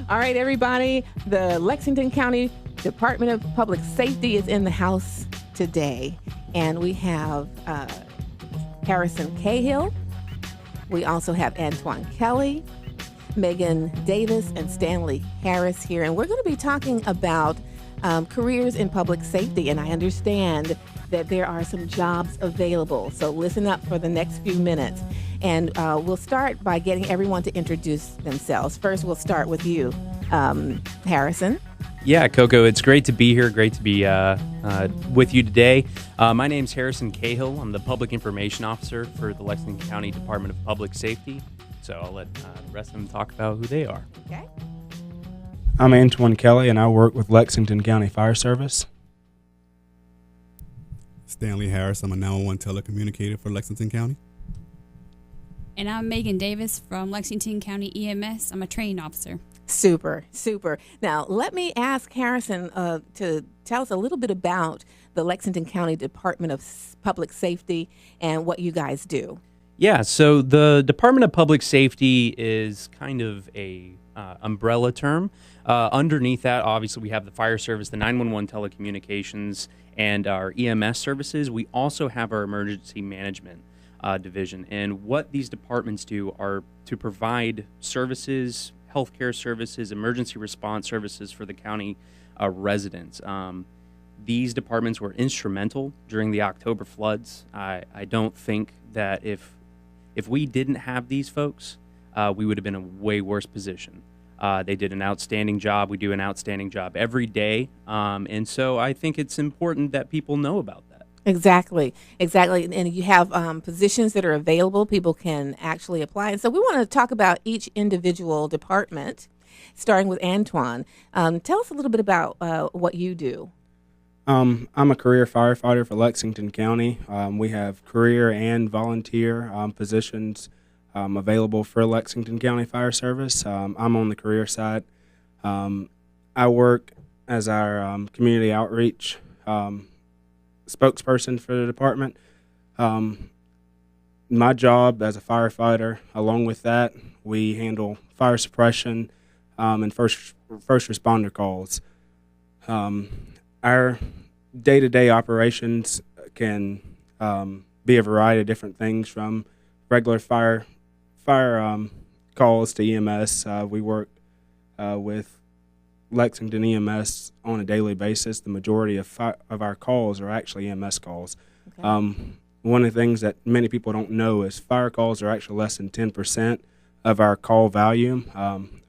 All right, everybody. The Lexington County Department of Public Safety is in the house today, and we have Harrison Cahill. We also have Antoine Kelly, Megan Davis, and Stanley Harris here, and we're going to be talking about careers in public safety. And I understand that there are some jobs available, so listen up for the next few minutes. And we'll start by getting everyone to introduce themselves. First, we'll start with you, Harrison. Yeah, Koko, it's great to be here. Great to be with you today. My name's Harrison Cahill. I'm the Public Information Officer for the Lexington County Department of Public Safety. So I'll let the rest of them talk about who they are. Okay. I'm Antoine Kelly, and I work with Lexington County Fire Service. Stanley Harris. I'm a 911 telecommunicator for Lexington County. And I'm Megan Davis from Lexington County EMS. I'm a training officer. Super. Now, let me ask Harrison to tell us a little bit about the Lexington County Department of Public Safety and what you guys do. Yeah, so the Department of Public Safety is kind of a umbrella term. Underneath that, obviously, we have the fire service, the 911 telecommunications, and our EMS services. We also have our emergency management division. And what these departments do are to provide services, healthcare services, emergency response services for the county residents. These departments were instrumental during the October floods. I don't think that if we didn't have these folks, we would have been in a way worse position. They did an outstanding job. We do an outstanding job every day. And so I think it's important that people know about that. Exactly. And you have positions that are available. People can actually apply. And so we want to talk about each individual department, starting with Antoine. Tell us a little bit about what you do. I'm a career firefighter for Lexington County. We have career and volunteer positions available for Lexington County Fire Service. I'm on the career side. I work as our community outreach spokesperson for the department. My job as a firefighter, along with that, we handle fire suppression and first responder calls. Our day-to-day operations can be a variety of different things, from regular fire calls to EMS. We work with Lexington EMS on a daily basis. The majority of our calls are actually EMS calls. Okay. One of the things that many people don't know is fire calls are actually less than 10% of our call volume.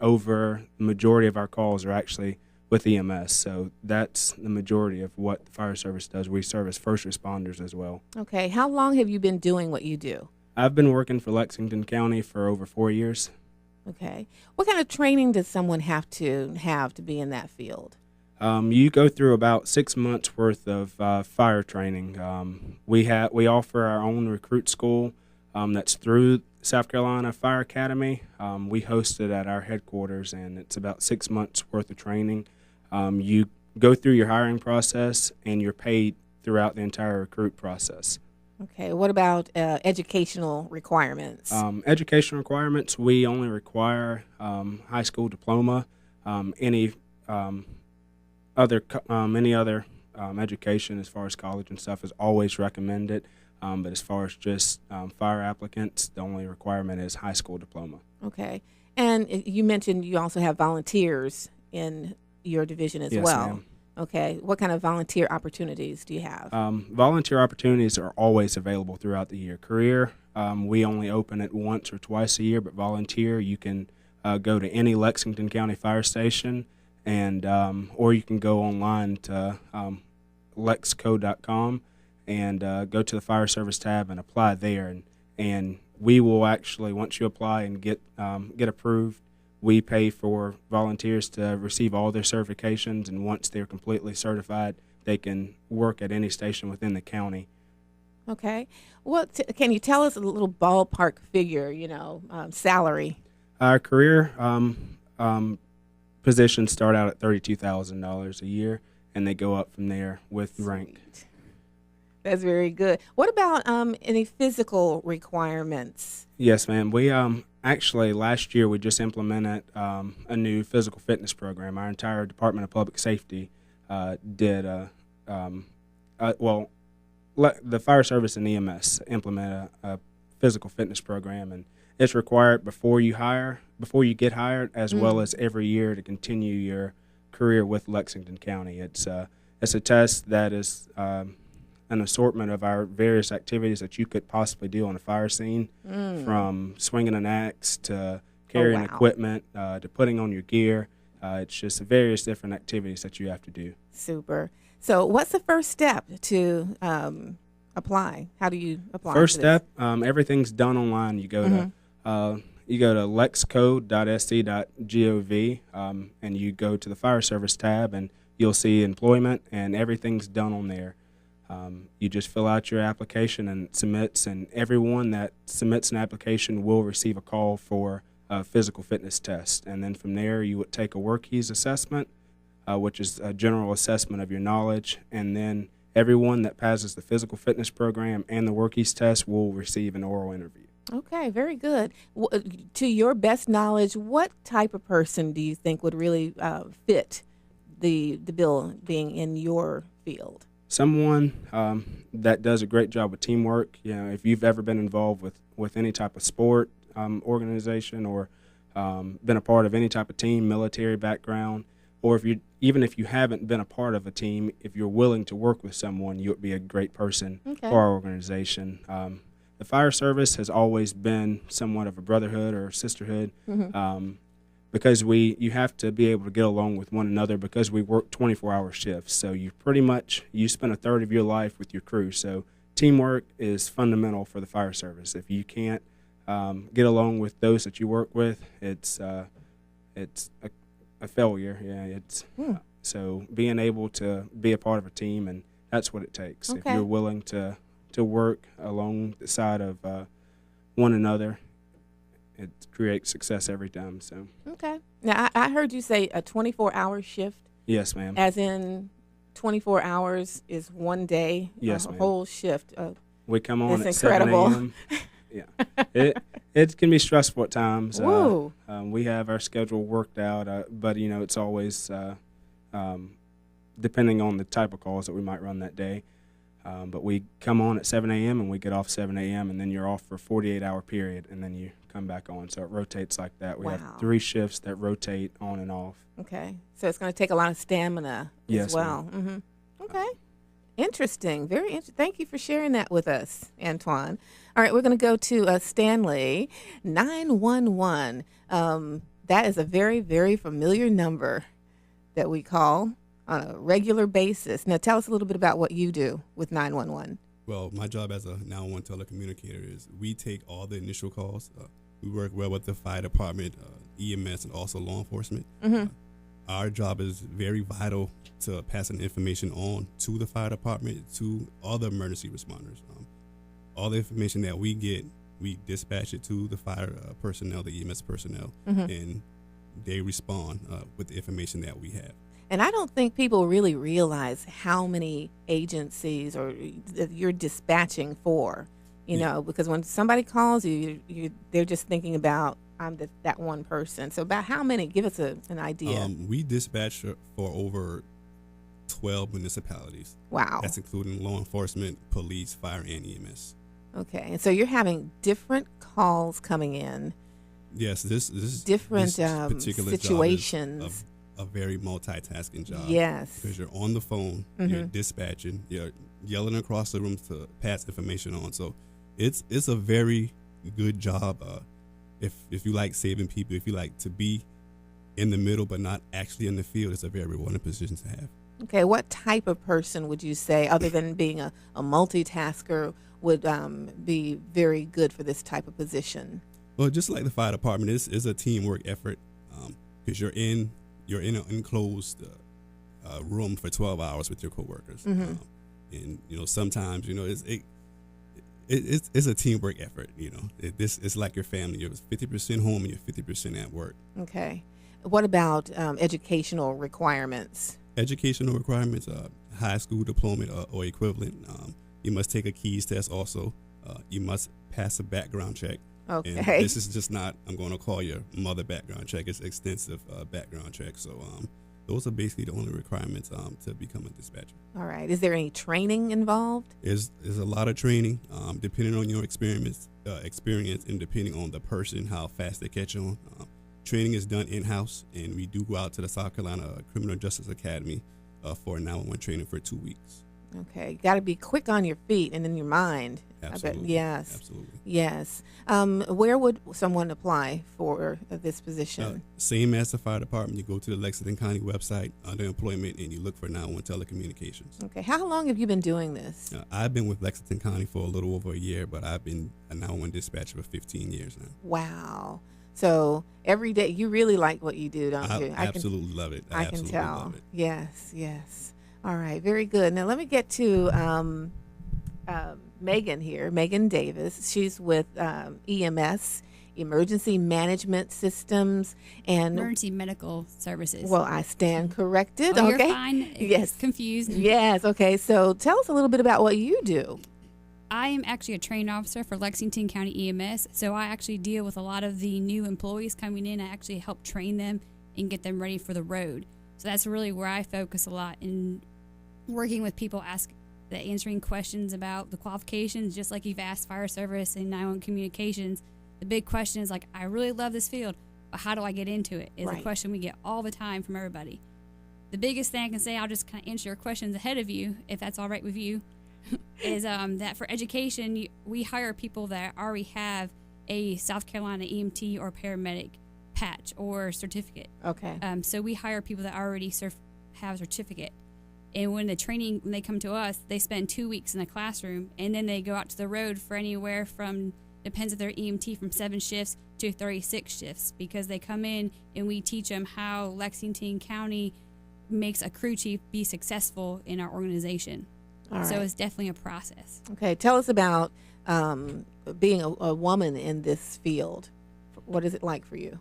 Over the majority of our calls are actually with EMS, so that's the majority of what the fire service does. We service first responders as well. Okay. How long have you been doing what you do? I've been working for Lexington County for over 4 years. Okay. What kind of training does someone have to be in that field? You go through about 6 months worth of fire training. We offer our own recruit school that's through South Carolina Fire Academy. We host it at our headquarters, and it's about 6 months worth of training. You go through your hiring process, and you're paid throughout the entire recruit process. Okay. What about educational requirements? Educational requirements, we only require high school diploma. Any other education as far as college and stuff is always recommended. But as far as just fire applicants, the only requirement is high school diploma. Okay. And you mentioned you also have volunteers in your division as well. Yes, ma'am. Okay. What kind of volunteer opportunities do you have? Volunteer opportunities are always available throughout the year. Career, we only open it once or twice a year, but volunteer, you can go to any Lexington County fire station, and or you can go online to lexco.com and go to the fire service tab and apply there. And we will actually, once you apply and get approved, we pay for volunteers to receive all their certifications, and once they're completely certified, they can work at any station within the county. Okay. Can you tell us a little ballpark figure, salary? Our career positions start out at $32,000 a year, and they go up from there with rank. That's very good. What about any physical requirements? Yes, ma'am. We actually last year we just implemented a new physical fitness program. Our entire Department of Public Safety did. The fire service and EMS implement a physical fitness program, and it's required before you get hired, as well as every year to continue your career with Lexington County. It's a test that is an assortment of our various activities that you could possibly do on a fire scene, from swinging an axe to carrying equipment to putting on your gear. It's just various different activities that you have to do. Super. So what's the first step to apply? How do you apply? First step, everything's done online. You go to lexcode.sc.gov, and you go to the fire service tab, and you'll see employment, and everything's done on there. You just fill out your application and submits, and everyone that submits an application will receive a call for a physical fitness test. And then from there, you would take a work keys assessment, which is a general assessment of your knowledge, and then everyone that passes the physical fitness program and the work keys test will receive an oral interview. Okay, very good. To your best knowledge, what type of person do you think would really fit the bill being in your field? Someone that does a great job with teamwork. You know, if you've ever been involved with any type of sport organization, or been a part of any type of team, military background, or if you haven't been a part of a team, if you're willing to work with someone, you would be a great person for our organization. The fire service has always been somewhat of a brotherhood or sisterhood, because you have to be able to get along with one another, because we work 24-hour shifts. So you spend a third of your life with your crew. So teamwork is fundamental for the fire service. If you can't get along with those that you work with, it's a failure. Yeah, so being able to be a part of a team, and that's what it takes. Okay. If you're willing to work along the side of one another, it creates success every time. So. Okay. Now, I heard you say a 24-hour shift. Yes, ma'am. As in 24 hours is one day? Yes, a ma'am. whole shift. We come on It's at incredible. 7 a.m. Yeah. It can be stressful at times. Woo. We have our schedule worked out, but, it's always depending on the type of calls that we might run that day. But we come on at 7 a.m. and we get off 7 a.m. and then you're off for a 48-hour period, and then you come back on. So it rotates like that. We have 3 shifts that rotate on and off. Okay. So it's going to take a lot of stamina as well. Mm-hmm. Okay. Interesting. Very interesting. Thank you for sharing that with us, Antoine. All right, we're going to go to Stanley, 911. That is a very, very familiar number that we call on a regular basis. Now, tell us a little bit about what you do with 911. Well, my job as a 911 telecommunicator is we take all the initial calls. We work well with the fire department, EMS, and also law enforcement. Our job is very vital to passing information on to the fire department, to all the emergency responders. All the information that we get, we dispatch it to the fire personnel, the EMS personnel, and they respond with the information that we have. And I don't think people really realize how many agencies you're dispatching for, you know, because when somebody calls you, they're just thinking about, that one person. So about how many? Give us an idea. We dispatch for over 12 municipalities. Wow. That's including law enforcement, police, fire, and EMS. Okay. And so you're having different calls coming in. Yes, this different particular situations. Job is a very multitasking job. Yes. Because you're on the phone, you're dispatching, you're yelling across the room to pass information on. So it's a very good job. If you like saving people, if you like to be in the middle but not actually in the field, it's a very rewarding position to have. Okay, what type of person would you say, other than being a multitasker, would be very good for this type of position? Well, just like the fire department, it's a teamwork effort, because you're in an enclosed room for 12 hours with your coworkers, and sometimes it's a teamwork effort. It's like your family. You're 50% home and you're 50% at work. Okay, what about educational requirements? Educational requirements, high school diploma or equivalent. You must take a keys test also. You must pass a background check. Okay. And this is just not, I'm going to call your mother background check. It's extensive background check. So those are basically the only requirements to become a dispatcher. All right. Is there any training involved? There's a lot of training, depending on your experience and depending on the person, how fast they catch on. Training is done in-house, and we do go out to the South Carolina Criminal Justice Academy for 911 training for 2 weeks. Okay. Got to be quick on your feet and in your mind. Absolutely. I bet. Yes. Absolutely. Yes. Where would someone apply for this position? Same as the fire department. You go to the Lexington County website under employment, and you look for 911 telecommunications. Okay. How long have you been doing this? I've been with Lexington County for a little over a year, but I've been a 911 dispatcher for 15 years now. Wow. So every day, you really like what you do, don't you? I absolutely love it. I can absolutely tell. love it. Yes, yes. All right, very good. Now let me get to Megan here, Megan Davis. She's with EMS, Emergency Management Systems, and Emergency medical services. well, I stand corrected. Oh, Okay. you're fine. Yes. Confused. Yes. Okay. So tell us a little bit about what you do. I am actually a trained officer for Lexington County EMS, so I actually deal with a lot of the new employees coming in. I actually help train them and get them ready for the road. So that's really where I focus a lot in working with people, answering questions about the qualifications, just like you've asked fire service and 911 communications. The big question is like, I really love this field, but how do I get into it? Is Right. a question we get all the time from everybody. The biggest thing I can say, I'll just kind of answer your questions ahead of you, if that's all right with you, is that for education, we hire people that already have a South Carolina EMT or paramedic patch or certificate. Okay. So we hire people that already have a certificate. And when they come to us, they spend 2 weeks in the classroom, and then they go out to the road for anywhere from, depends if they're EMT, from 7 shifts to 36 shifts, because they come in and we teach them how Lexington County makes a crew chief be successful in our organization. All So right. it's definitely a process. Okay. Tell us about being a woman in this field. What is it like for you?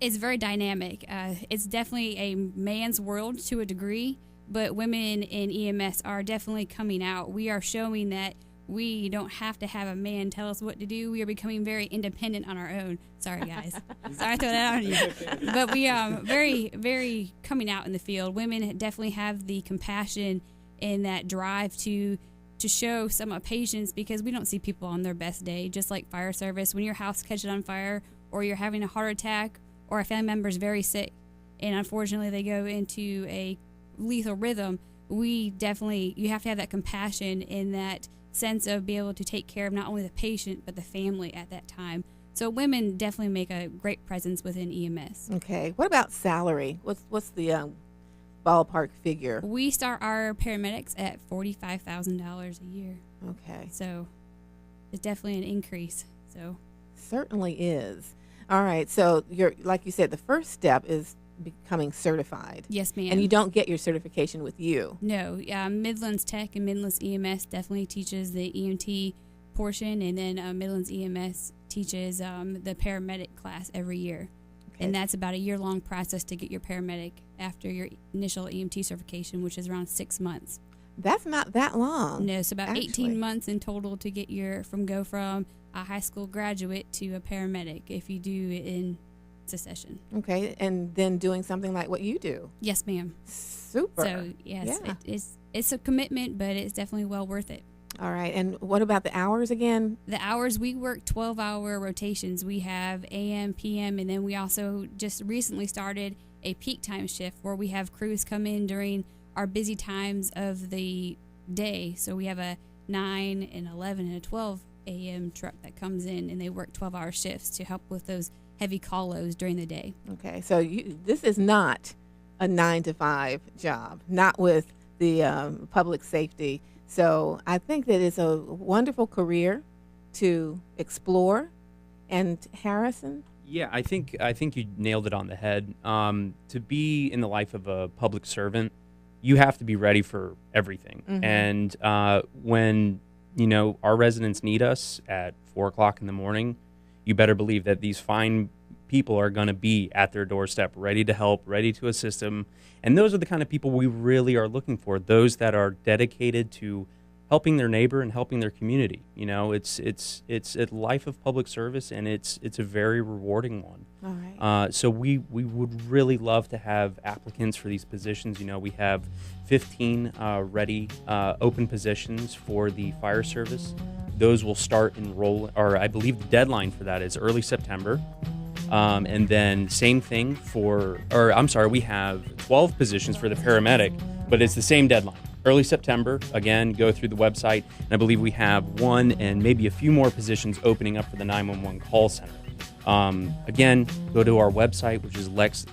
It's very dynamic. It's definitely a man's world to a degree, but women in EMS are definitely coming out. We are showing that we don't have to have a man tell us what to do. We are becoming very independent on our own. Sorry, guys. Sorry to throw that on you. But we are very, very coming out in the field. Women definitely have the compassion and that drive to show some patience, because we don't see people on their best day. Just like fire service, when your house catches on fire or you're having a heart attack or a family member is very sick and unfortunately they go into a lethal rhythm, you have to have that compassion and that sense of being able to take care of not only the patient but the family at that time. So women definitely make a great presence within EMS. Okay. What about salary? What's the ballpark figure? We start our paramedics at $45,000 a year. Okay. So it's definitely an increase. So Certainly is. All right. So like you said, the first step is becoming certified. yes, ma'am. And you don't get your certification with you. No, Midlands Tech and Midlands EMS definitely teaches the EMT portion, and then Midlands EMS teaches the paramedic class every year. Okay. And that's about a year-long process to get your paramedic after your initial EMT certification, which is around 6 months. That's not that long. No, it's about actually. 18 months in total to get go from a high school graduate to a paramedic if you do it in succession. Okay. And then doing something like what you do. Yes, ma'am. Super. So, yes, Yeah. it's a commitment, but it's definitely well worth it. All right. And what about the hours again? The hours, we work 12-hour rotations. We have AM, PM, and then we also just recently started a peak time shift where we have crews come in during our busy times of the day. So we have a 9, an 11, and a 12 AM truck that comes in, and they work 12-hour shifts to help with those heavy call-loads during the day. Okay. So this is not a 9-to-5 job, not with the public safety. So I think that it's a wonderful career to explore. And Harrison? Yeah, I think you nailed it on the head. To be in the life of a public servant, you have to be ready for everything. Mhm. And when our residents need us at 4:00 in the morning, you better believe that these fine people are going to be at their doorstep, ready to help, ready to assist them. And those are the kind of people we really are looking for. Those that are dedicated to helping their neighbor and helping their community. You know, it's a life of public service, and it's a very rewarding one. All right. So we would really love to have applicants for these positions. You know, we have 15 ready open positions for the fire service. Those will start enrolling, or I believe the deadline for that is early September. And then same thing we have 12 positions for the paramedic, but it's the same deadline. Early September, again, go through the website, and I believe we have one and maybe a few more positions opening up for the 911 call center. Again, go to our website, which is lex-co.com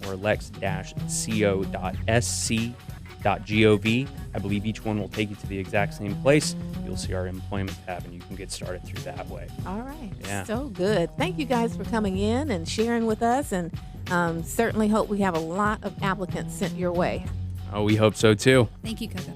or lex-co.sc.gov. I believe each one will take you to the exact same place. You'll see our employment tab, and you can get started through that way. All right. Yeah. So good. Thank you guys for coming in and sharing with us, and certainly hope we have a lot of applicants sent your way. Oh, we hope so too. Thank you, Koko.